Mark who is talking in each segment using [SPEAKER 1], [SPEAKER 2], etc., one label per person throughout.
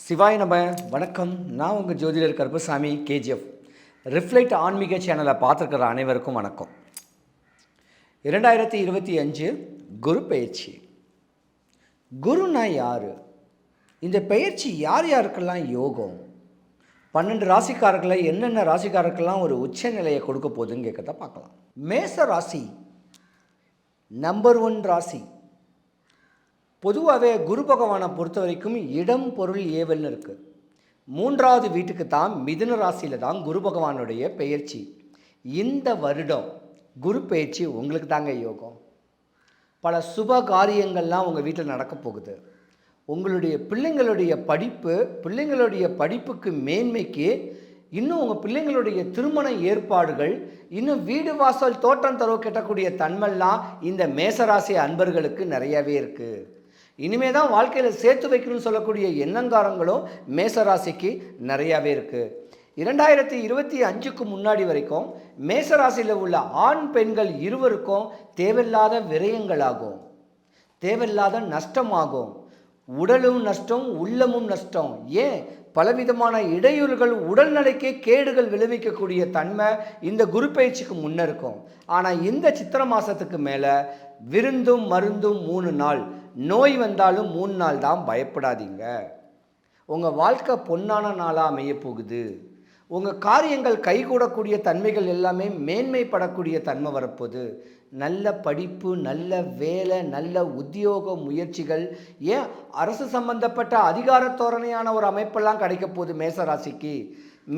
[SPEAKER 1] சிவாய நம. வணக்கம். நான் உங்கள் ஜோதிடர் கருப்பசாமி கேஜிஎஃப். ரிஃப்ளெக்ட் ஆன்மீக சேனலை பார்த்துருக்கிற அனைவருக்கும் வணக்கம். 2025 குரு பெயர்ச்சி. குருனா யார்? இந்த பெயர்ச்சி யார் யாருக்கெல்லாம் யோகம்? 12 ராசிக்காரர்களை என்னென்ன ராசிக்காரருக்கெல்லாம் ஒரு உச்ச நிலையை கொடுக்க போகுதுன்னு கேட்கறத பார்க்கலாம். மேச ராசி நம்பர் 1 ராசி. பொதுவாகவே குரு பகவானை பொறுத்த வரைக்கும் இடம் பொருள் ஏவல்னு இருக்குது. 3வது வீட்டுக்கு தான் மிதுன ராசியில் தான் குரு பகவானுடைய பெயர்ச்சி. இந்த வருடம் குரு பெயர்ச்சி உங்களுக்கு தாங்க யோகம். பல சுப காரியங்கள்லாம் உங்கள் வீட்டில் நடக்க போகுது. உங்களுடைய பிள்ளைங்களுடைய படிப்புக்கு மேன்மைக்கு இன்னும் உங்கள் பிள்ளைங்களுடைய திருமண ஏற்பாடுகள், இன்னும் வீடு வாசல் தோட்டம் தரவு கட்டக்கூடிய தன்மைலாம் இந்த மேசராசி அன்பர்களுக்கு நிறையவே இருக்குது. இனிமே தான் வாழ்க்கையில் சேர்த்து வைக்கணும்னு சொல்லக்கூடிய எண்ணங்காரங்களும் மேசராசிக்கு நிறையாவே இருக்குது. 2025க்கு முன்னாடி வரைக்கும் மேசராசியில் உள்ள ஆண் பெண்கள் இருவருக்கும் தேவையில்லாத விரயங்களாகும், தேவையில்லாத நஷ்டமாகும். உடலும் நஷ்டம், உள்ளமும் நஷ்டம். ஏன் பலவிதமான இடையூறுகள், உடல்நிலைக்கே கேடுகள் விளைவிக்கக்கூடிய தன்மை இந்த குரு பயிற்சிக்கு முன்ன இருக்கும். ஆனால் இந்த சித்திரை மாதத்துக்கு மேலே விருந்தும் மருந்தும் 3 நாள், நோய் வந்தாலும் 3 நாள் தான். பயப்படாதீங்க. உங்கள் வாழ்க்கை பொன்னான நாளாக அமைய போகுது. உங்கள் காரியங்கள் கைகூடக்கூடிய தன்மைகள் எல்லாமே மேன்மைப்படக்கூடிய தன்மை வரப்போகுது. நல்ல படிப்பு, நல்ல வேலை, நல்ல உத்தியோக முயற்சிகள், ஏன் அரசு சம்பந்தப்பட்ட அதிகார தோரணையான ஒரு அமைப்பெல்லாம் கிடைக்க போகுது மேசராசிக்கு.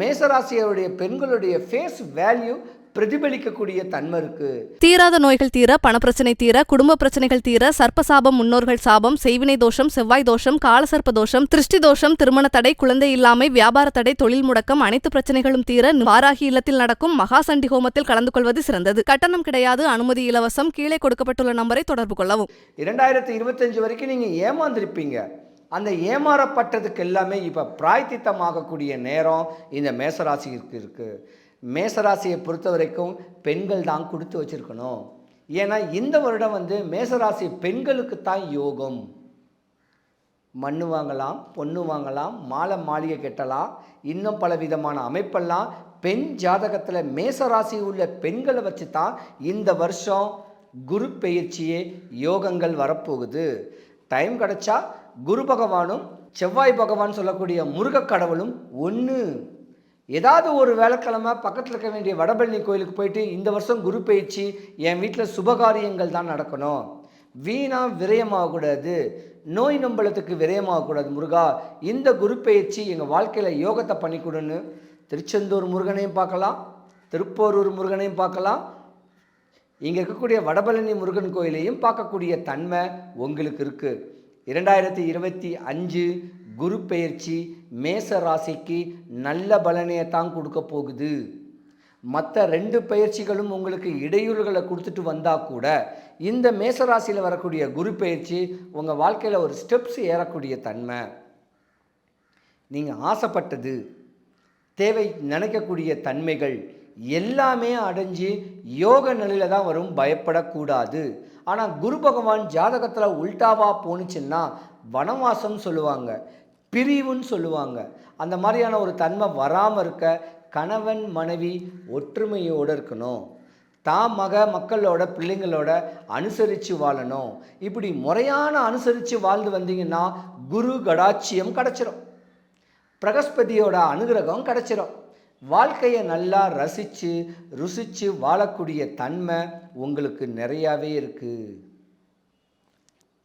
[SPEAKER 1] மேசராசியுடைய பெண்களுடைய ஃபேஸ் வேல்யூ பிரதிபலிக்கக்கூடிய தன்மை இருக்கு.
[SPEAKER 2] தீராத நோய்கள் தீர, பணப்பிரச்சனை தீர, குடும்ப பிரச்சனைகள் தீர, சர்ப்பசாபம், முன்னோர்கள் சாபம், செய்வினை தோஷம், செவ்வாய் தோஷம், காலசர்ப்ப தோஷம், திருஷ்டி தோஷம், திருமண தடை, குழந்தை இல்லாமை, வியாபார தடை, தொழில் முடக்கம், அனைத்து பிரச்சனைகளும் தீர வாராகி இல்லத்தில் நடக்கும் மகாசண்டி ஹோமத்தில் கலந்து கொள்வது சிறந்தது. கட்டணம் கிடையாது, அனுமதி இலவசம். கீழே கொடுக்கப்பட்டுள்ள நம்பரை தொடர்பு கொள்ளவும்.
[SPEAKER 1] 2025 வரைக்கும் நீங்க ஏமாந்திருப்பீங்க. அந்த ஏமாறப்பட்டதுக்கு எல்லாமே இப்ப பிராய்த்தித்தமாகக்கூடிய நேரம் இந்த மேசராசிக்கு இருக்கு. மேசராசியை பொறுத்த வரைக்கும் பெண்கள் தான் கொடுத்து வச்சிருக்கணும். ஏன்னா இந்த வருடம் மேசராசி பெண்களுக்கு தான் யோகம். மண்ணு வாங்கலாம், பொண்ணு வாங்கலாம், மாளிகை கட்டலாம், இன்னும் பல விதமான அமைப்பெல்லாம் பெண் ஜாதகத்தில் மேசராசி உள்ள பெண்களை வச்சு தான் இந்த வருஷம் குரு பெயர்ச்சியே யோகங்கள் வரப்போகுது. டைம் கிடைச்சா குரு பகவானும் செவ்வாய் பகவான் சொல்லக்கூடிய முருக கடவுளும் ஒன்று. ஏதாவது ஒரு வேலைக்கிழமை பக்கத்தில் இருக்க வேண்டிய வடபழனி கோயிலுக்கு போயிட்டு இந்த வருஷம் குரு பயிற்சி என் வீட்டில் சுபகாரியங்கள் தான் நடக்கணும், வீணாக விரயமாகக்கூடாது, நோய் நம்பளத்துக்கு விரயமாகக்கூடாது, முருகா இந்த குரு பயிற்சி எங்கள் வாழ்க்கையில் யோகத்தை பண்ணி கொடுன்னு திருச்செந்தூர் முருகனையும் பார்க்கலாம், திருப்போரூர் முருகனையும் பார்க்கலாம், இங்கே இருக்கக்கூடிய வடபழனி முருகன் கோயிலையும் பார்க்கக்கூடிய தன்மை உங்களுக்கு இருக்குது. 2025 குரு பெயர்ச்சி மேச ராசிக்கு நல்ல பலனையை தான் கொடுக்க போகுது. மற்ற 2 பயிற்சிகளும் உங்களுக்கு இடையூறுகளை கொடுத்துட்டு வந்தால் கூட இந்த மேசராசியில் வரக்கூடிய குரு பயிற்சி உங்கள் வாழ்க்கையில் ஒரு ஸ்டெப்ஸ் ஏறக்கூடிய தன்மை. நீங்கள் ஆசைப்பட்டது, தேவை நினைக்கக்கூடிய தன்மைகள் எல்லாமே அடைஞ்சு யோக நிலையில் தான் வரும். பயப்படக்கூடாது. ஆனால் குரு பகவான் ஜாதகத்தில் உல்டாவா போணுச்சுன்னா வனவாசம் சொல்லுவாங்க, பிரிவுன்னு சொல்லுவாங்க. அந்த மாதிரியான ஒரு தன்மை வராமல் இருக்க கணவன் மனைவி ஒற்றுமையோடு இருக்கணும். மக்களோட பிள்ளைங்களோட அனுசரித்து வாழணும். இப்படி முறையான அனுசரித்து வாழ்ந்து வந்தீங்கன்னா குரு கடாட்சியம் கிடச்சிரும், பிரகஸ்பதியோட அனுகிரகம் கிடச்சிரும். வாழ்க்கையை நல்லா ருசித்து வாழக்கூடிய தன்மை உங்களுக்கு நிறையாவே இருக்குது.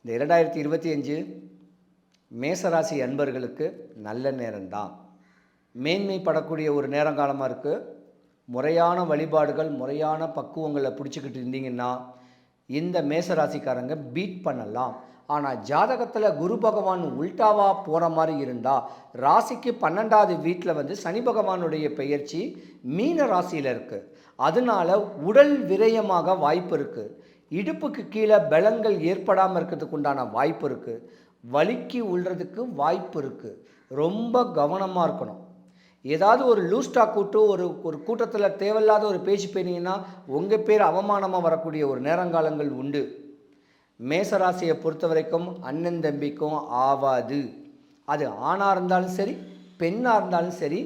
[SPEAKER 1] இந்த 2025 மேசராசி அன்பர்களுக்கு நல்ல நேரம்தான். மேன்மைப்படக்கூடிய ஒரு நேரங்காலமாக இருக்குது. முறையான வழிபாடுகள், முறையான பக்குவங்களை பிடிச்சிக்கிட்டு இருந்தீங்கன்னா இந்த மேசராசிக்காரங்க பீட் பண்ணலாம். ஆனால் ஜாதகத்தில் குரு பகவான் உல்டாவாக போகிற மாதிரி இருந்தால் ராசிக்கு 12வது வீட்டில் சனி பகவானுடைய பெயர்ச்சி மீன ராசியில் இருக்குது. அதனால உடல் விரயமாக வாய்ப்பு இருக்குது. இடுப்புக்கு கீழே பலங்கள் ஏற்படாமல் இருக்கிறதுக்கு உண்டான வாய்ப்பு இருக்குது. வலிக்கு உள்றதுக்கு வாய்ப்பு இருக்குது. ரொம்ப கவனமாக இருக்கணும். ஏதாவது ஒரு லூஸ்டாக ஒரு கூட்டத்தில் தேவையில்லாத ஒரு பேச்சு போனீங்கன்னா உங்கள் பேர் அவமானமாக வரக்கூடிய ஒரு நேரங்காலங்கள் உண்டு. மேசராசியை பொறுத்த வரைக்கும் அண்ணன் தம்பிக்கும் ஆவாது. அது ஆணாக இருந்தாலும் சரி பெண்ணாக இருந்தாலும் சரி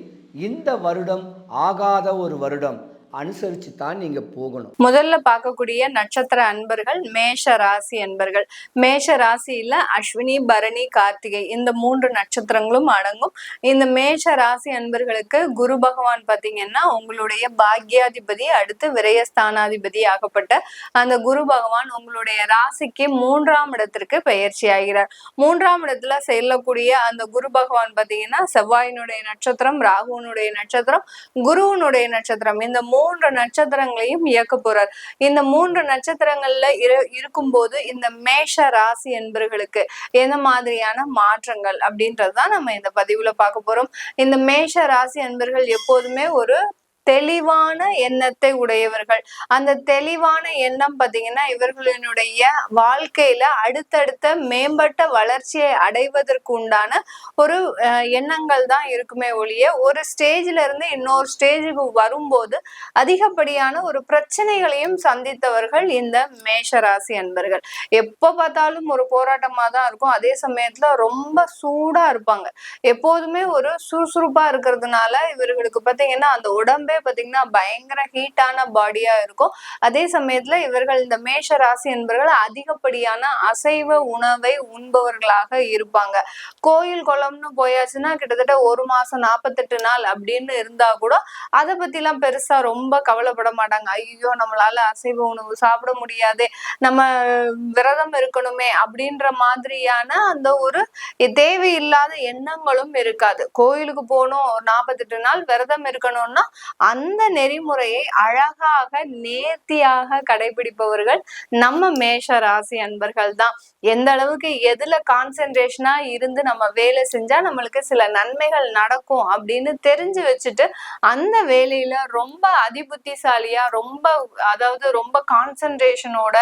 [SPEAKER 1] இந்த வருடம் ஆகாத ஒரு வருடம் அனுசரித்து தான் நீங்கள் போகணும்.
[SPEAKER 3] முதல்ல பார்க்கக்கூடிய நட்சத்திர அன்பர்கள் மேஷ ராசி அன்பர்கள். மேஷ ராசியில அஸ்வினி, பரணி, கார்த்திகை இந்த 3 நட்சத்திரங்களும் அடங்கும். இந்த மேஷ ராசி அன்பர்களுக்கு குரு பகவான் பார்த்தீங்கன்னா உங்களுடைய பாக்யாதிபதி, அடுத்து விரயஸ்தானாதிபதி ஆகப்பட்ட அந்த குரு பகவான் உங்களுடைய ராசிக்கு 3ஆம் இடத்திற்கு பெயர்ச்சி ஆகிறார். 3ஆம் இடத்துல செல்லக்கூடிய அந்த குரு பகவான் பார்த்தீங்கன்னா செவ்வாயினுடைய நட்சத்திரம், ராகுனுடைய நட்சத்திரம், குருவனுடைய நட்சத்திரம், இந்த 3 நட்சத்திரங்களையும் இயக்க போறார். இந்த 3 நட்சத்திரங்கள்ல இருக்கும்போது இந்த மேஷ ராசி என்பர்களுக்கு எந்த மாதிரியான மாற்றங்கள் அப்படின்றதுதான் நம்ம இந்த பதிவுல பார்க்க போறோம். இந்த மேஷ ராசி என்பர்கள் எப்போதுமே ஒரு தெளிவான எண்ணத்தை உடையவர்கள். அந்த தெளிவான எண்ணம் பார்த்தீங்கன்னா இவர்களினுடைய வாழ்க்கையில அடுத்தடுத்த மேம்பட்ட வளர்ச்சியை அடைவதற்கு உண்டான ஒரு எண்ணங்கள் தான் இருக்குமே ஒழிய ஒரு ஸ்டேஜ்ல இருந்து இன்னொரு ஸ்டேஜுக்கு வரும்போது அதிகப்படியான ஒரு பிரச்சனைகளையும் சந்தித்தவர்கள் இந்த மேஷராசி அன்பர்கள். எப்ப பார்த்தாலும் ஒரு போராட்டமா தான் இருக்கும். அதே சமயத்துல ரொம்ப சூடா இருப்பாங்க. எப்போதுமே ஒரு சுறுசுறுப்பா இருக்கிறதுனால இவர்களுக்கு பார்த்தீங்கன்னா அந்த உடம்பே பாத்தீங்கன்னா பயங்கர ஹீட்டான பாடியா இருக்கும். அதே சமயத்துல இவர்கள் இந்த மேஷ ராசி என்பவர்கள் அதிகப்படியான அசைவ உணவை உண்பவர்களாக இருப்பாங்க. கோயில் குளம்னு போயாச்சுன்னா கிட்டத்தட்ட 1 மாசம் 48 நாள் அப்படின்னு இருந்தா கூட அதை பத்தி எல்லாம் பெருசா ரொம்ப கவலைப்பட மாட்டாங்க. ஐயோ நம்மளால அசைவ உணவு சாப்பிட முடியாது, நம்ம விரதம் இருக்கணுமே அப்படின்ற மாதிரியான அந்த ஒரு தேவையில்லாத எண்ணங்களும் இருக்காது. கோயிலுக்கு போகணும், 48 நாள் விரதம் இருக்கணும்னா அந்த நெறிமுறையை அழகாக நேர்த்தியாக கடைபிடிப்பவர்கள் நம்ம மேஷ ராசி அன்பர்கள் தான். எந்த அளவுக்கு எதுல கான்சென்ட்ரேஷனா இருந்து நம்ம வேலை செஞ்சா நம்மளுக்கு சில நன்மைகள் நடக்கும் அப்படின்னு தெரிஞ்சு வச்சுட்டு அந்த வேலையில ரொம்ப அதிபுத்திசாலியா ரொம்ப கான்சென்ட்ரேஷனோட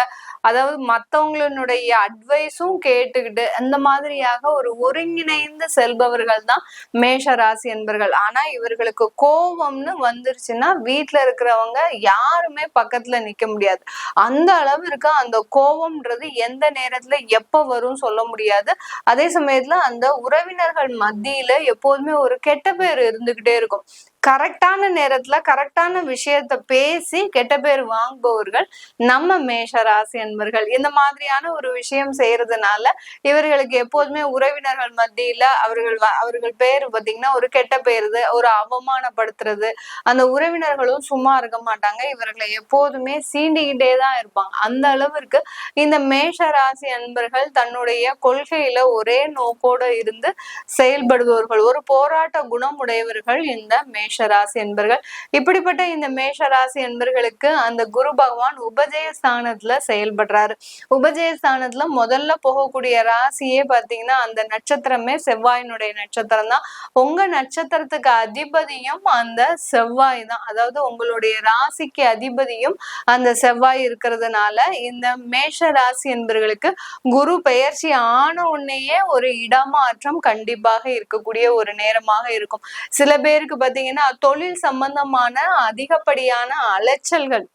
[SPEAKER 3] மத்தவங்களுடைய அட்வைஸும் கேட்டுக்கிட்டு அந்த மாதிரியாக ஒரு ஒருங்கிணைந்து செல்பவர்கள் தான் மேஷ ராசி என்பர்கள். ஆனா இவர்களுக்கு கோபம்னு வந்துருச்சுன்னா வீட்டுல இருக்கிறவங்க யாருமே பக்கத்துல நிக்க முடியாது. அந்த அளவிற்கு அந்த கோபம்ன்றது எந்த நேரத்துல எப்ப வரும் சொல்ல முடியாது. அதே சமயத்துல அந்த உறவினர்கள் மத்தியில எப்போதுமே ஒரு கெட்ட பேர் இருந்துகிட்டே இருக்கும். கரெக்டான நேரத்துல கரெக்டான விஷயத்த பேசி கெட்ட பேர் வாங்குபவர்கள் நம்ம மேஷ ராசி அன்பர்கள். இந்த மாதிரியான ஒரு விஷயம் செய்யறதுனால இவர்களுக்கு எப்போதுமே உறவினர்கள் மத்தியில அவர்கள் பேரு பார்த்தீங்கன்னா ஒரு கெட்ட பேருது, ஒரு அவமானப்படுத்துறது, அந்த உறவினர்களும் சும்மா இருக்க மாட்டாங்க. இவர்களை எப்போதுமே சீண்டிக்கிட்டே தான் இருப்பாங்க. அந்த அளவிற்கு இந்த மேஷ ராசி அன்பர்கள் தன்னுடைய கொள்கையில ஒரே நோக்கோட இருந்து செயல்படுபவர்கள், ஒரு போராட்ட குணம் உடையவர்கள் இந்த மேஷ ராசி என்பர்கள். இப்படிப்பட்ட இந்த மேஷ ராசி என்பர்களுக்கு அந்த குரு பகவான் உபஜய ஸ்தானத்துல செயல்படுறாரு. உபஜய ஸ்தானத்துல முதல்ல போகக்கூடிய ராசியே பாத்தீங்கன்னா அந்த நட்சத்திரமே செவ்வாயினுடைய நட்சத்திரம் தான். உங்க நட்சத்திரத்துக்கு அதிபதியும் அந்த செவ்வாய் தான். அதாவது உங்களுடைய ராசிக்கு அதிபதியும் அந்த செவ்வாய் இருக்கிறதுனால இந்த மேஷ ராசி என்பர்களுக்கு குரு பெயர்ச்சி ஆன உடனேயே ஒரு இடமாற்றம் கண்டிப்பாக இருக்கக்கூடிய ஒரு நேரமாக இருக்கும். சில பேருக்கு பாத்தீங்கன்னா தொழில் சம்பந்தமான அதிகப்படியான அலைச்சல்கள்.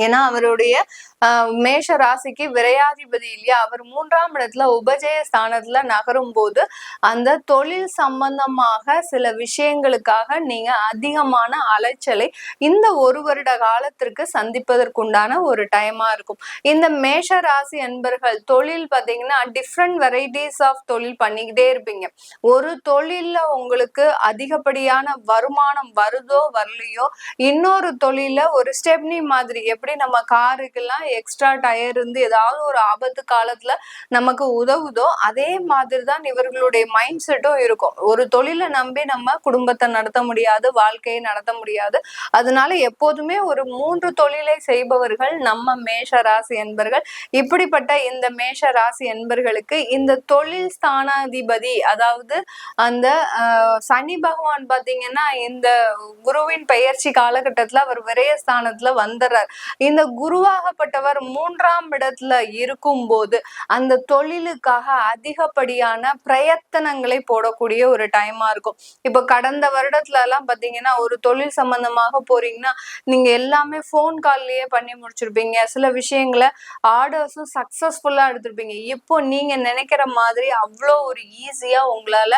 [SPEAKER 3] ஏன்னா அவருடைய மேஷ ராசிக்கு விரையாதிபதி இல்லையா, அவர் 3ஆம் இடத்துல உபஜய ஸ்தானத்துல நகரும் போது அந்த தொழில் சம்பந்தமாக சில விஷயங்களுக்காக நீங்க அதிகமான அலைச்சலை இந்த 1 வருட காலத்திற்கு சந்திப்பதற்குண்டான ஒரு டைமா இருக்கும். இந்த மேஷ ராசி அன்பர்கள் தொழில் பார்த்தீங்கன்னா டிஃப்ரெண்ட் வெரைட்டிஸ் ஆஃப் தொழில் பண்ணிக்கிட்டே இருப்பீங்க. ஒரு தொழில்ல உங்களுக்கு அதிகப்படியான வருமானம் வருதோ வரலையோ இன்னொரு தொழில ஒரு ஸ்டெப்னி மாதிரி, எப்படி நம்ம காருக்கெல்லாம் எக்ஸ்ட்ரா டயர் இருந்து ஏதாவது ஒரு ஆபத்து காலத்துல நமக்கு உதவுதோ அதே மாதிரிதான் இவர்களுடைய மைண்ட் செட்டும் இருக்கும். ஒரு தொழிலை நம்பி நம்ம குடும்பத்தை நடத்த முடியாது, வாழ்க்கையை நடத்த முடியாது. அதனால எப்போதுமே ஒரு 3 தொழிலை செய்பவர்கள் நம்ம மேஷ ராசி என்பர்கள். இப்படிப்பட்ட இந்த மேஷ ராசி என்பர்களுக்கு இந்த தொழில் ஸ்தானாதிபதி அதாவது அந்த சனி பகவான் பாத்தீங்கன்னா இந்த குருவின் பெயர்ச்சி காலகட்டத்துல அவர் விரயஸ்தானத்துல வந்துடுறார். இந்த குருவாகப்பட்ட சம்பந்தப்பட்டவர் 3ஆம் இடத்துல இருக்கும்போது அந்த தொழிலுக்காக அதிகப்படியான பிரயத்தனங்களை போடக்கூடிய ஒரு டைமா இருக்கும். இப்ப கடந்த வருடத்துல எல்லாம் பாத்தீங்கன்னா ஒரு தொழில் சம்பந்தமாக போறீங்கன்னா நீங்க எல்லாமே போன் கால்லயே பண்ணி முடிச்சிருப்பீங்க. சில விஷயங்களை ஆர்டர்ஸும் சக்சஸ்ஃபுல்லா எடுத்திருப்பீங்க. இப்போ நீங்க நினைக்கிற மாதிரி அவ்வளோ ஒரு ஈஸியா உங்களால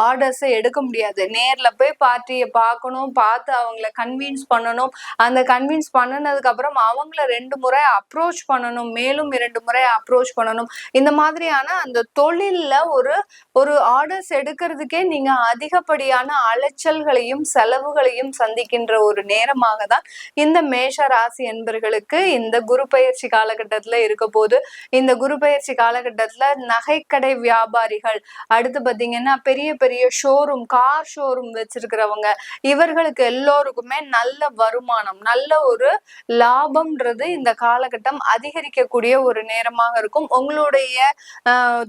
[SPEAKER 3] ஆர்டர்ஸை எடுக்க முடியாது. நேர்ல போய் பார்ட்டியை பார்க்கணும், பார்த்து அவங்கள கன்வின்ஸ் பண்ணணும். அந்த கன்வின்ஸ் பண்ணினதுக்கு அப்புறம் அவங்கள 2 முறை அப்ரோச் பண்ணணும், மேலும் 2 முறை அப்ரோச் பண்ணணும். இந்த மாதிரியான அந்த தொழில்ல ஒரு ஆர்டர்ஸ் எடுக்கிறதுக்கே நீங்க அதிகப்படியான அலைச்சல்களையும் செலவுகளையும் சந்திக்கின்ற ஒரு நேரமாக தான் இந்த மேஷ ராசி என்பர்களுக்கு இந்த குரு பயிற்சி காலகட்டத்துல இருக்க போது. இந்த குரு பயிற்சி காலகட்டத்துல நகைக்கடை வியாபாரிகள், அடுத்து பாத்தீங்கன்னா பெரிய பெரிய ஷோரூம், கார் ஷோரூம் வச்சிருக்கிறவங்க, இவர்களுக்கு எல்லோருக்குமே நல்ல வருமானம், நல்ல ஒரு லாபம்ன்றது இந்த காலகட்டம் அதிகரிக்கக்கூடிய ஒரு நேரமாக இருக்கும். உங்களுடைய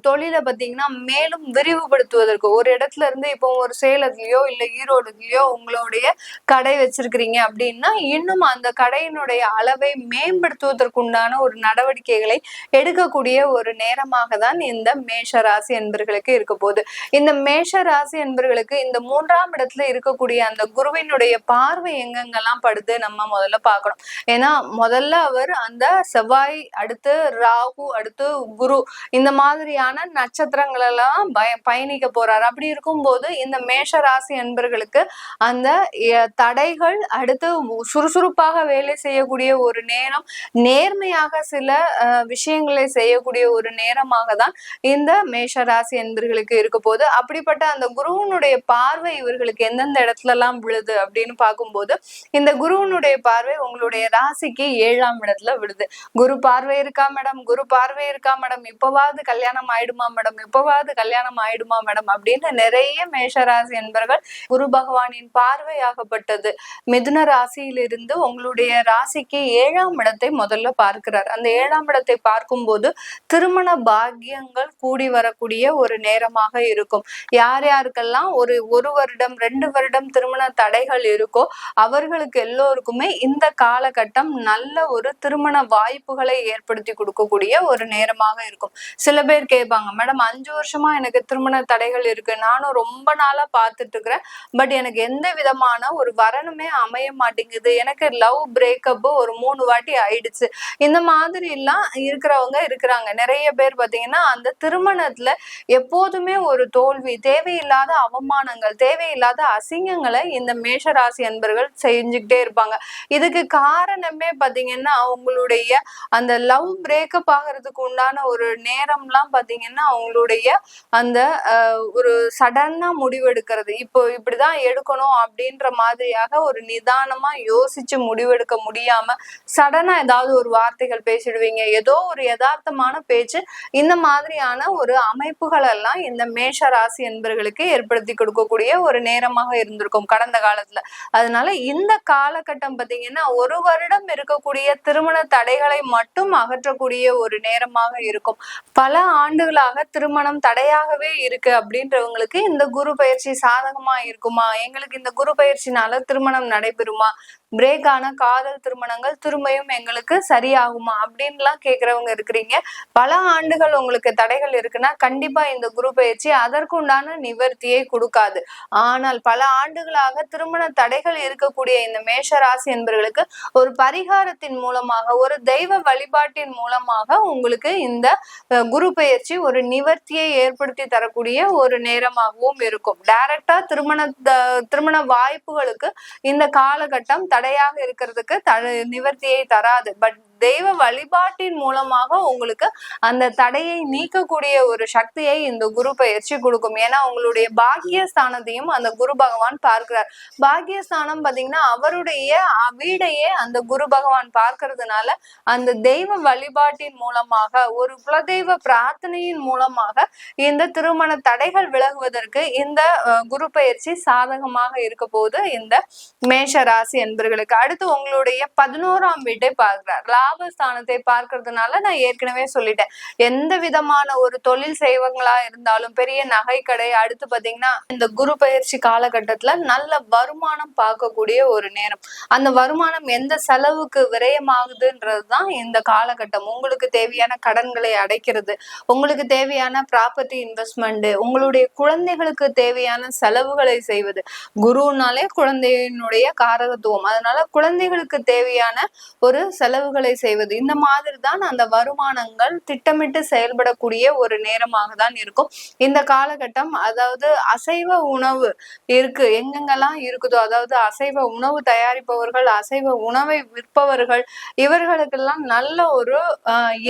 [SPEAKER 3] தொழிலை பாத்தீங்கன்னா மேலும் விரிவுபடுத்துவதற்கு ஒரு இடத்துல இருந்து இப்போ ஒரு சேலத்துலயோ இல்ல ஈரோடுலயோ உங்களுடைய கடை வச்சிருக்கிறீங்க அப்படின்னா இன்னும் அந்த கடையினுடைய அளவை மேம்படுத்துவதற்குண்டான ஒரு நடவடிக்கைகளை எடுக்கக்கூடிய ஒரு நேரமாக தான் இந்த மேஷ ராசி என்பர்களுக்கு இருக்க போகுது. இந்த மேஷ ராசி என்பர்களுக்கு இந்த 3ஆம் இடத்துல இருக்கக்கூடிய அந்த குருவினுடைய பார்வை எங்கெங்கெல்லாம் படுது நம்ம முதல்ல பார்க்கணும். ஏன்னா முதல்ல அவர் அந்த செவ்வாய், அடுத்து ராகு, அடுத்து குரு, இந்த மாதிரியான நட்சத்திரங்கள் எல்லாம் பயணிக்க போறாரு. அப்படி இருக்கும்போது இந்த மேஷ ராசி என்பர்களுக்கு அந்த தடைகள், அடுத்து சுறுசுறுப்பாக வேலை செய்யக்கூடிய ஒரு நேரம், நேர்மையாக சில விஷயங்களை செய்யக்கூடிய ஒரு நேரமாக தான் இந்த மேஷ ராசி என்பர்களுக்கு இருக்க போது. அப்படிப்பட்ட அந்த குருவனுடைய பார்வை இவர்களுக்கு எந்தெந்த இடத்துல எல்லாம் விழுது அப்படின்னு பார்க்கும்போது இந்த குருவனுடைய பார்வை உங்களுடைய ராசிக்கு 7ஆம் இடத்துல விழுது. குரு பார்வை இருக்கா மேடம், குரு பார்வை இருக்கா மேடம், இப்பவாவது கல்யாணம் ஆயிடுமா மேடம், இப்பவாவது கல்யாணம் ஆயிடுமா மேடம் அப்படின்னு நிறைய மேஷராசி என்பவர்கள் குரு பகவானின் பார்வையாகப்பட்டது மிதுன ராசியிலிருந்து உங்களுடைய ராசிக்கு 7ஆம் இடத்தை முதல்ல பார்க்கிறார். அந்த 7ஆம் இடத்தை பார்க்கும்போது திருமண பாக்கியங்கள் கூடி வரக்கூடிய ஒரு நேரமாக இருக்கும். யார் யாருக்கெல்லாம் ஒரு வருடம் 2 வருடம் திருமண தடைகள் இருக்கோ அவர்களுக்கு எல்லோருக்குமே இந்த காலகட்டம் நல்ல ஒரு திருமண வாய்ப்புகளை ஏற்படுத்தி கொடுக்கக்கூடிய ஒரு நேரமாக இருக்கும். சில பேர் கேட்பாங்க, மேடம் 5 வருஷமா எனக்கு திருமண தடைகள் இருக்கு, நானும் ரொம்ப நாளா பார்த்துட்டு இருக்கிறேன், பட் எனக்கு எந்த விதமான ஒரு வரனுமே அமைய மாட்டேங்குது, எனக்கு லவ் பிரேக்கப் ஒரு 3 வாட்டி ஆயிடுச்சு, இந்த மாதிரி எல்லாம் இருக்கிறவங்க இருக்கிறாங்க. நிறைய பேர் பாத்தீங்கன்னா அந்த திருமணத்துல எப்போதுமே ஒரு தோல்வி, தேவையில்லாத அவமானங்கள், தேவையில்லாத அசிங்கங்களை இந்த மேஷராசி அன்பர்கள் செஞ்சுக்கிட்டே இருப்பாங்க. இதுக்கு காரணமே பாத்தீங்கன்னா உங்களுடைய அந்த லவ் பிரேக்கப் ஆகிறதுக்கு உண்டான ஒரு நேரம்லாம் பாத்தீங்கன்னா அவங்களுடைய அந்த ஒரு சடனா முடிவெடுக்கிறது, இப்போ இப்படிதான் எடுக்கணும் அப்படின்ற மாதிரியாக ஒரு நிதானமா யோசிச்சு முடிவெடுக்க முடியாம சடனா ஏதாவது ஒரு வார்த்தைகள் பேசிடுவீங்க, ஏதோ ஒரு யதார்த்தமான பேச்சு, இந்த மாதிரியான ஒரு அமைப்புகள் எல்லாம் இந்த மேஷ ராசி என்பர்களுக்கு ஏற்படுத்தி கொடுக்கக்கூடிய ஒரு நேரமாக இருந்திருக்கும் கடந்த காலத்துல. அதனால இந்த காலகட்டம் பாத்தீங்கன்னா 1 வருடம் இருக்கக்கூடிய திருமண தடைகளை மட்டும் அகற்றக்கூடிய ஒரு நேரமாக இருக்கும். பல ஆண்டுகளாக திருமணம் தடையாகவே இருக்கு அப்படின்றவங்களுக்கு இந்த குரு பயிற்சி சாதகமா இருக்குமா, எங்களுக்கு இந்த குரு பயிற்சினால திருமணம் நடைபெறுமா, பிரேக் ஆன காதல் திருமணங்கள் திரும்பியும் எங்களுக்கு சரியாகுமா அப்படின்லாம் கேட்கறவங்க இருக்கிறீங்க. பல ஆண்டுகள் உங்களுக்கு தடைகள் இருக்குன்னா கண்டிப்பா இந்த குரு பயிற்சி அதற்குண்டான நிவர்த்தியை கொடுக்காது. ஆனால் பல ஆண்டுகளாக திருமண தடைகள் இருக்கக்கூடிய இந்த மேஷ ராசி என்பவர்களுக்கு ஒரு பரிகாரத்தின் மூலமாக, ஒரு தெய்வ வழிபாட்டின் மூலமாக உங்களுக்கு இந்த குரு பயிற்சி ஒரு நிவர்த்தியை ஏற்படுத்தி தரக்கூடிய ஒரு நேரமாகவும் இருக்கும். டைரக்டா திருமண வாய்ப்புகளுக்கு இந்த காலகட்டம் தடையாக இருக்கிறதுக்கு நிவர்த்தியை தராது. பட் தெய்வ வழிபாட்டின் மூலமாக உங்களுக்கு அந்த தடையை நீக்கக்கூடிய ஒரு சக்தியை இந்த குரு பயிற்சி கொடுக்கும். ஏன்னா உங்களுடைய பாக்கியஸ்தானத்தையும் அந்த குரு பகவான் பார்க்கிறார். பாக்கியஸ்தானம் பாத்தீங்கன்னா அவருடைய வீடையே அந்த குரு பகவான் பார்க்கறதுனால அந்த தெய்வ வழிபாட்டின் மூலமாக, ஒரு குலதெய்வ பிரார்த்தனையின் மூலமாக இந்த திருமண தடைகள் விலகுவதற்கு இந்த குரு பயிற்சி சாதகமாக இருக்க போது இந்த மேஷ ராசி என்பர்களுக்கு. அடுத்து உங்களுடைய 11ஆம் வீட்டை பார்க்கிறார். லாபஸ்தானத்தை பார்க்கறதுனால நான் ஏற்கனவே சொல்லிட்டேன். எந்த விதமான ஒரு தொழில் செய்வங்களா இருந்தாலும், பெரிய நகை கடை, அடுத்து பாத்தீங்கன்னா இந்த குரு பயிற்சி காலகட்டத்துல நல்ல வருமானம் பார்க்கக்கூடிய ஒரு நேரம். அந்த வருமானம் எந்த செலவுக்கு விரயமாகுதுன்றதுதான் இந்த காலகட்டம். உங்களுக்கு தேவையான கடன்களை அடைக்கிறது, உங்களுக்கு தேவையான ப்ராப்பர்ட்டி இன்வெஸ்ட்மெண்ட், உங்களுடைய குழந்தைகளுக்கு தேவையான செலவுகளை செய்வது. குருனாலே குழந்தையினுடைய காரகத்துவம், அதனால குழந்தைகளுக்கு தேவையான ஒரு செலவுகளை செய்வது. இந்த மாதிரி தான் அந்த வருமானங்கள் திட்டமிட்டு செயல்படக்கூடிய ஒரு நேரமாக தான் இருக்கும் இந்த காலகட்டம். அதாவது அசைவ உணவு இருக்கு, எங்கெங்கெல்லாம் இருக்குதோ, அதாவது அசைவ உணவு தயாரிப்பவர்கள், அசைவ உணவை விற்பவர்கள், இவர்களுக்கெல்லாம் நல்ல ஒரு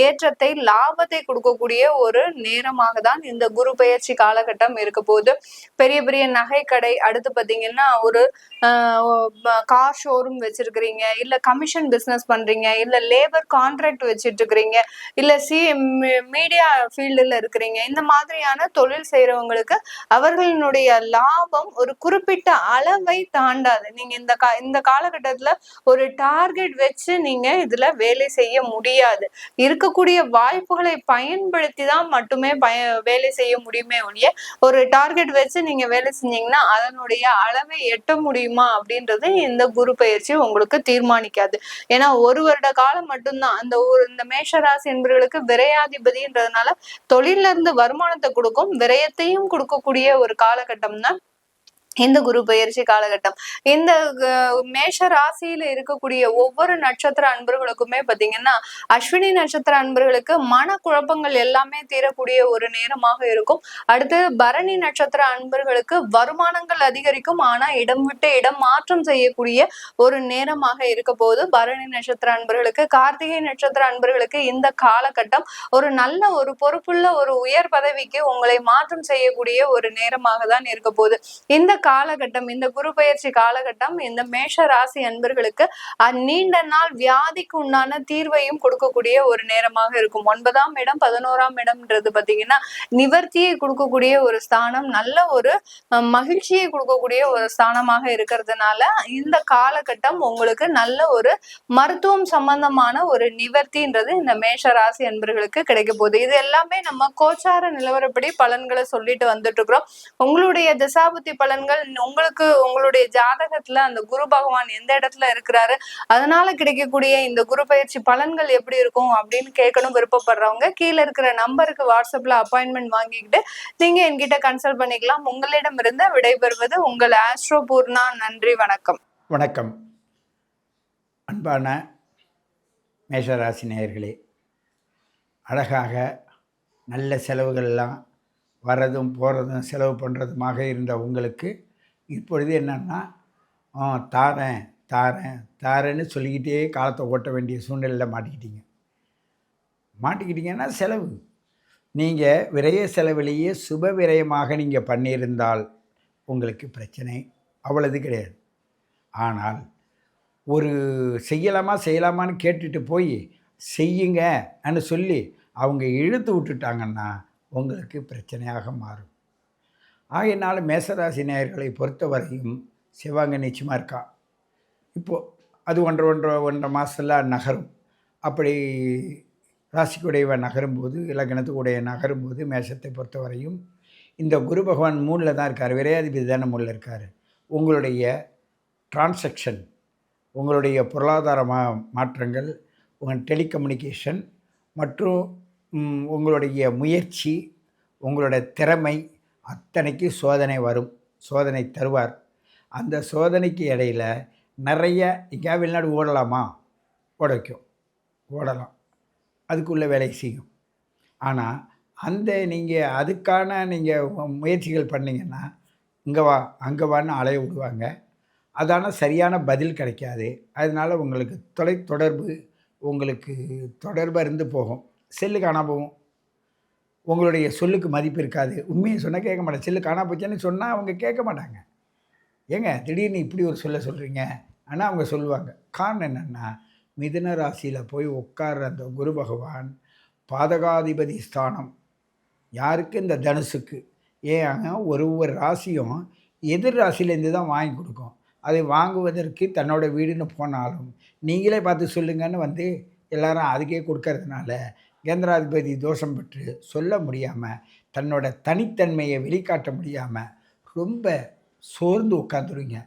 [SPEAKER 3] ஏற்றத்தை, லாபத்தை கொடுக்கக்கூடிய ஒரு நேரமாக தான் இந்த குரு பெயர்ச்சி காலகட்டம் இருக்க போகுது. பெரிய பெரிய நகை கடை, அடுத்து பாத்தீங்கன்னா ஒரு கார் ஷோரூம் வச்சிருக்கிறீங்க, இல்ல கமிஷன் பிசினஸ் பண்றீங்க, இல்ல லேபர் கான்ட்ராக்ட் வச்சிட்டு இருக்கிறீங்க, இல்ல மீடியா ஃபீல்டுல இருக்கிறீங்க, இந்த மாதிரியான தொழில் செய்யறவங்களுக்கு அவர்களினுடைய லாபம் ஒரு குறிப்பிட்ட அளவை தாண்டாது. நீங்க இந்த காலகட்டத்துல ஒரு டார்கெட் வச்சு நீங்க இதுல வேலை செய்ய முடியாது. இருக்கக்கூடிய வாய்ப்புகளை பயன்படுத்தி தான் மட்டுமே வேலை செய்ய முடியுமே ஒழிய, ஒரு டார்கெட் வச்சு நீங்க வேலை செஞ்சீங்கன்னா அதனுடைய அளவை எட்ட முடியுமா அப்படின்றது இந்த குரு பயிற்சி உங்களுக்கு தீர்மானிக்காது. ஏன்னா ஒரு வருட காலம் மட்டும்தான் இந்த மேஷராசி என்பவர்களுக்கு விரையாதிபதின்றதுனால தொழில இருந்து வருமானத்தை கொடுக்கும், விரயத்தையும் கொடுக்கக்கூடிய ஒரு காலகட்டம் தான் இந்த குரு பயிற்சி காலகட்டம். இந்த மேஷ ராசியில இருக்கக்கூடிய ஒவ்வொரு நட்சத்திர அன்பர்களுக்குமே பாத்தீங்கன்னா, அஸ்வினி நட்சத்திர அன்பர்களுக்கு மன குழப்பங்கள் எல்லாமே தீரக்கூடிய ஒரு நேரமாக இருக்கும். அடுத்து பரணி நட்சத்திர அன்பர்களுக்கு வருமானங்கள் அதிகரிக்கும், ஆனா இடம் விட்டு இடம் மாற்றம் செய்யக்கூடிய ஒரு நேரமாக இருக்க போது பரணி நட்சத்திர அன்பர்களுக்கு. கார்த்திகை நட்சத்திர அன்பர்களுக்கு இந்த காலகட்டம் ஒரு நல்ல ஒரு பொறுப்புள்ள ஒரு உயர் பதவிக்கு உங்களை மாற்றம் செய்யக்கூடிய ஒரு நேரமாக தான் இருக்க போகுது. இந்த காலகட்டம், இந்த குரு பயிற்சி காலகட்டம் இந்த மேஷ ராசி அன்பர்களுக்கு நீண்ட நாள் வியாதிக்கு உண்டான தீர்வையும் கொடுக்கக்கூடிய ஒரு நேரமாக இருக்கும். 9ஆம் இடம் 11ஆம் இடம்ன்றது பாத்தீங்கன்னா நிவர்த்தியை கொடுக்கக்கூடிய ஒரு ஸ்தானம், நல்ல ஒரு மகிழ்ச்சியை கொடுக்கக்கூடிய ஒரு ஸ்தானமாக இருக்கிறதுனால இந்த காலகட்டம் உங்களுக்கு நல்ல ஒரு மருத்துவம் சம்பந்தமான ஒரு நிவர்த்தின்றது இந்த மேஷ ராசி அன்பர்களுக்கு கிடைக்க போகுது. இது எல்லாமே நம்ம கோச்சார நிலவரப்படி பலன்களை சொல்லிட்டு வந்துட்டு இருக்கிறோம். உங்களுடைய திசாபுத்தி பலன்கள் உங்களுக்கு உங்களுடைய ஜாதகத்துல அந்த குரு பகவான் எந்த இடத்துல இருக்கிறாரு, அதனால கிடைக்கக்கூடிய இந்த குரு பயிற்சி பலன்கள் எப்படி இருக்கும் அப்படின்னு கேட்கணும் விருப்பப்படுறவங்க கீழே இருக்கிற நம்பருக்கு வாட்ஸ்அப்ல அப்பாயின்மெண்ட் வாங்கிக்கிட்டு நீங்க என்கிட்ட கன்சல்ட் பண்ணிக்கலாம். உங்களிடமிருந்து விடைபெறுவது உங்கள் ஆஸ்ட்ரோ பூர்ணா. நன்றி, வணக்கம்.
[SPEAKER 4] வணக்கம். அன்பான மேஷராசி நேயர்களே, அழகாக நல்ல செலவுகள்லாம் வரதும் போகிறதும் செலவு பண்ணுறதுமாக இருந்த உங்களுக்கு இப்பொழுது என்னென்னா தாரேன் தாரேன் தாரேன்னு சொல்லிக்கிட்டே காலத்தை ஓட்ட வேண்டிய சூழ்நிலையில் மாட்டிக்கிட்டீங்கன்னா செலவு. நீங்கள் விரய செலவிலேயே சுப விரயமாக நீங்கள் பண்ணியிருந்தால் உங்களுக்கு பிரச்சனை அவ்வளவு கிடையாது. ஆனால் ஒரு செய்யலாமான்னு கேட்டுட்டு போய் செய்யுங்கன்னு சொல்லி அவங்க இழுத்து விட்டுட்டாங்கன்னா உங்களுக்கு பிரச்சனையாக மாறும். ஆகையினால மேசராசி நேயர்களை பொறுத்தவரையும் செவ்வாங்க நிச்சயமாக இருக்கா. இப்போது அது ஒன்றரை மாதத்தில் நகரும். அப்படி ராசிக்குடையவ நகரும்போது, லக்னத்துக்குடைய நகரும்போது மேஷத்தை பொறுத்தவரையும் இந்த குரு பகவான் 3ல் தான் இருக்கார். விரையாதிபதி தானே 3ல் இருக்கார். உங்களுடைய டிரான்சாக்ஷன், உங்களுடைய பொருளாதார மாற்றங்கள், உங்கள் டெலிகம்யூனிகேஷன் மற்றும் உங்களுடைய முயற்சி, உங்களோட திறமை அத்தனைக்கு சோதனை வரும், சோதனை தருவார். அந்த சோதனைக்கு இடையில் நிறைய எங்கேயா வெளிநாடு ஓடலாமா, ஓட வைக்கும், ஓடலாம், அதுக்குள்ளே வேலை செய்யும். ஆனால் நீங்கள் அதுக்கான முயற்சிகள் பண்ணிங்கன்னா இங்கே வா அங்கே வான்னு அலைய விடுவாங்க. அதான சரியான பதில் கிடைக்காது. அதனால் உங்களுக்கு தொடர்பாக இருந்து போகும். செல்லு காணாம போகும். உங்களுடைய சொல்லுக்கு மதிப்பு இருக்காது. உண்மையை சொன்னால் கேட்க மாட்டாங்க. செல்லு காணா போச்சேன்னு சொன்னால் அவங்க கேட்க மாட்டாங்க. ஏங்க திடீர்னு இப்படி ஒரு சொல்கிறீங்க ஆனால் அவங்க சொல்லுவாங்க. காரணம் என்னென்னா, மிதுன ராசியில் போய் உட்கார்ற அந்த குரு பகவான் பாதகாதிபதி ஸ்தானம் யாருக்கு? இந்த தனுசுக்கு. ஒவ்வொரு ராசியும் எதிர் ராசியிலேருந்து தான் வாங்கி கொடுக்கும். அதை வாங்குவதற்கு தன்னோட வீடுன்னு போனாலும் நீங்களே பார்த்து சொல்லுங்கன்னு எல்லாரும் அதுக்கே கொடுக்கறதுனால கேந்திராதிபதி தோஷம் பெற்று சொல்ல முடியாமல், தன்னோட தனித்தன்மையை வெளிக்காட்ட முடியாமல் ரொம்ப சோர்ந்து உட்காந்துருவீங்க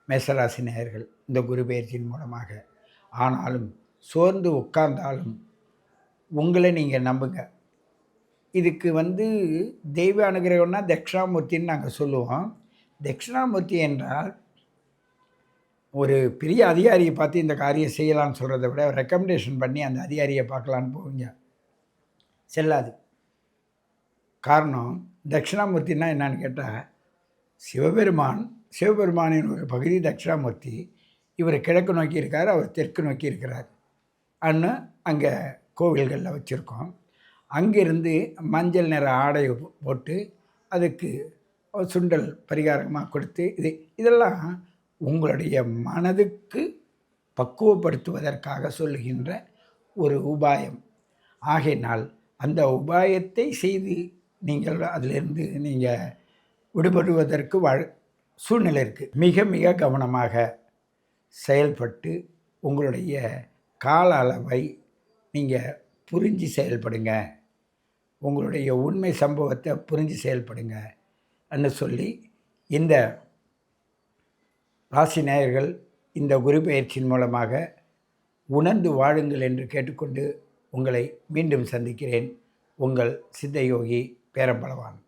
[SPEAKER 4] மேஷராசி நேயர்கள் இந்த குரு பெயர்ச்சியின் மூலமாக. ஆனாலும் சோர்ந்து உட்கார்ந்தாலும் உங்களை நீங்கள் நம்புங்க. இதுக்கு தெய்வ அனுகிரகம்னா தட்சிணாமூர்த்தின்னு நாங்கள் சொல்லுவோம். தட்சிணாமூர்த்தி என்றால் ஒரு பெரிய அதிகாரியை பார்த்து இந்த காரியம் செய்யலான்னு சொல்கிறத விட ரெக்கமெண்டேஷன் பண்ணி அந்த அதிகாரியை பார்க்கலான்னு போவீங்க. செல்லாது. காரணம், தட்சிணாமூர்த்தின்னா என்னன்னு கேட்டால், சிவபெருமானின் ஒரு பகுதி தட்சிணாமூர்த்தி. இவர் கிழக்கு நோக்கி இருக்கார், அவர் தெற்கு நோக்கி இருக்கிறார். அன்னு அங்கே கோவில்களில் வச்சுருக்கோம். அங்கிருந்து மஞ்சள் நிற ஆடை போட்டு அதுக்கு சுண்டல் பரிகாரமாக கொடுத்து இதெல்லாம் உங்களுடைய மனதுக்கு பக்குவப்படுத்துவதற்காக சொல்லுகின்ற ஒரு உபாயம். ஆகையினால் அந்த உபாயத்தை செய்து நீங்கள் அதிலிருந்து நீங்கள் விடுபடுவதற்கு சூழ்நிலை இருக்குது. மிக மிக கவனமாக செயல்பட்டு உங்களுடைய கால அளவை நீங்கள் புரிஞ்சு செயல்படுங்க. உங்களுடைய உண்மை சம்பவத்தை புரிஞ்சு செயல்படுங்க என்று சொல்லி இந்த ராசி நேயர்கள் இந்த குரு பெயர்ச்சியின் மூலமாக உணர்ந்து வாழுங்கள் என்று கேட்டுக்கொண்டு உங்களை மீண்டும் சந்திக்கிறேன். உங்கள் சித்தயோகி பேரம்பளவான்.